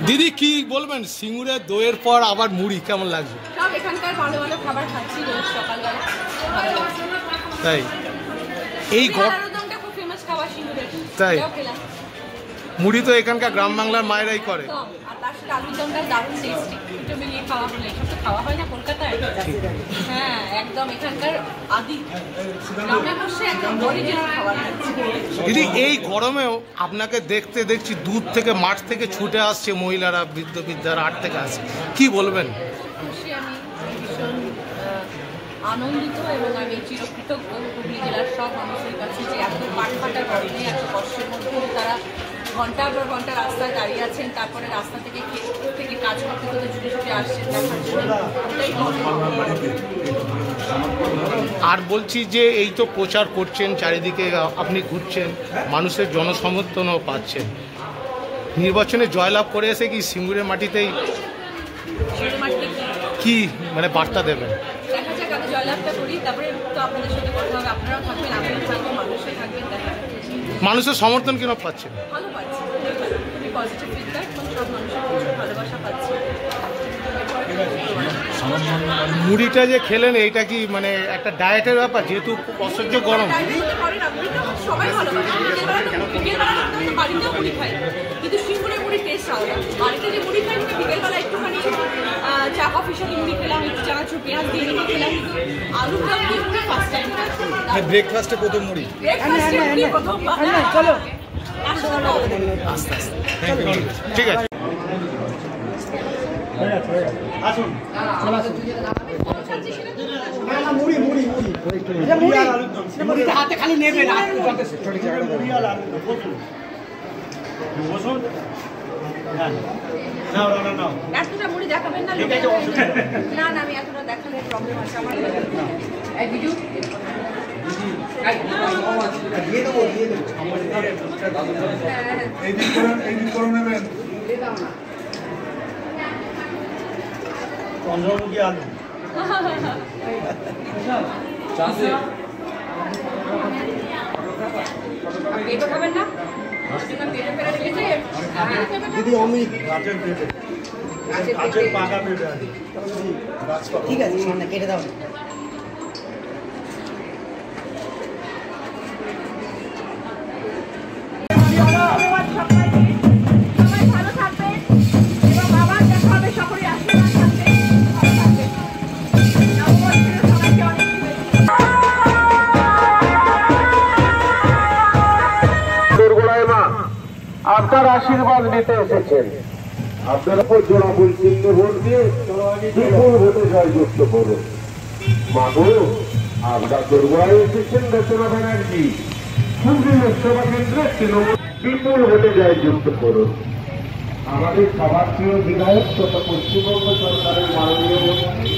দিদি কি বলবেন, সিঙ্গুরের দইয়ের পর আবার মুড়ি কেমন লাগছে? সব এখানকার ভালো ভালো খাবার খাচ্ছি রোজ সকালবেলা। তাই এই আলুরদমটা খুব ফেমাস খাবার সিঙ্গুরের। তাই মুড়ি তো এখানকার গ্রাম বাংলার মায়েরাই করে। আর তার সাথে আলুরদমটা দারুণ টেস্টি, দুটো মিলিয়ে খাওয়া হলে এসব তো খাওয়া হয় না কলকাতায়। হ্যাঁ একদম এখানকার আদি গ্রামে বসে একদম অরিজিনাল খাবার। দিদি এই গরমেও আপনাকে দেখতে দেখছি দূর থেকে মাঠ থেকে ছুটে আসছে মহিলারা, বৃদ্ধ বৃদ্ধারা হাট থেকে আসছে, কি বলবেন? খুশি, আমি ভীষণ আনন্দিত এবং আমি চিরকৃতজ্ঞ হুগলি জেলার সব মানুষের কাছে যে এত পাটফাটা গরমে এত কষ্টের মধ্যে তারা ঘন্টার পর ঘন্টা রাস্তায় দাঁড়িয়ে আছেন, তারপরে রাস্তা থেকে কাজ করতে করতে ছুটে ছুটে আসছেন দেখার জন্য। আর বলছি যে এই তো প্রচার করছেন, চারিদিকে আপনি ঘুরছেন, মানুষের জনসমর্থনও পাচ্ছেন, নির্বাচনে জয়লাভ করে এসে কি সিঙ্গুরের মাটিতেই কি মানে বার্তা দেবেন? দেখা যাক আগে জয়লাভটা করি, তারপরে তো আপনাদের সাথে কথা হবে, আপনারাও থাকবেন, আপনারা থাকবেন, মানুষও থাকবেন। দেখা মানুষের সমর্থন কেন পাচ্ছেন? ভালো পাচ্ছি, খুবই পজিটিভ ফিডব্যাক, সব মানুষের প্রচুর ভালোবাসা পাচ্ছি। মুড়িটা যে খেলেন এইটা কি মানে একটা ডায়েটের ব্যাপার, যেহেতু অসহ্য গরম? সবাই ভালো বাড়িতেও মুড়ি খাই, কিন্তু সিঙ্গুরের মুড়ির টেস্ট আলাদা। বাড়িতে যে মুড়ি খাই বিকেলবেলা একটুখানি চা কফির সাথে মুড়ি খেলাম, একটু চানাচুর পেঁয়াজ দিয়ে মুড়ি খেলাম, আলুর দম দিয়ে মুড়ি ফার্স্ট টাইম। ব্রেকফাস্টে প্রথম মুড়ি, চলো আস্তে আস্তে। ঠিক আছে, আসুন হাতে খালি নেবে না, এতটা মুড়ি দেখাবেন না, না না আমি এতটা দেখালে প্রবলেম আছে আমার। ভিডিও চন্দ্রমুখী আলু পেঁপে খাবেন না? দিদি অমিত গাছের পেঁপে, গাছের পাকা পেঁপে আছে। ঠিক আছে সামনে কেটে দাও। আপনার আশীর্বাদ নিতে এসেছেন, আপনার উপর জোড়া ফুল চিহ্নে ভোট দিয়ে বিপুল ভোটে জয়যুক্ত করুন। মাগো আপনার দোরগোড়ায় এসেছেন রচনা ব্যানার্জি, হুগলি লোকসভা কেন্দ্রে তৃণমূল, বিপুল ভোটে জয়যুক্ত করুন। আমাদের সবার প্রিয় বিধায়ক তথা পশ্চিমবঙ্গ সরকারের মাননীয় মন্ত্রী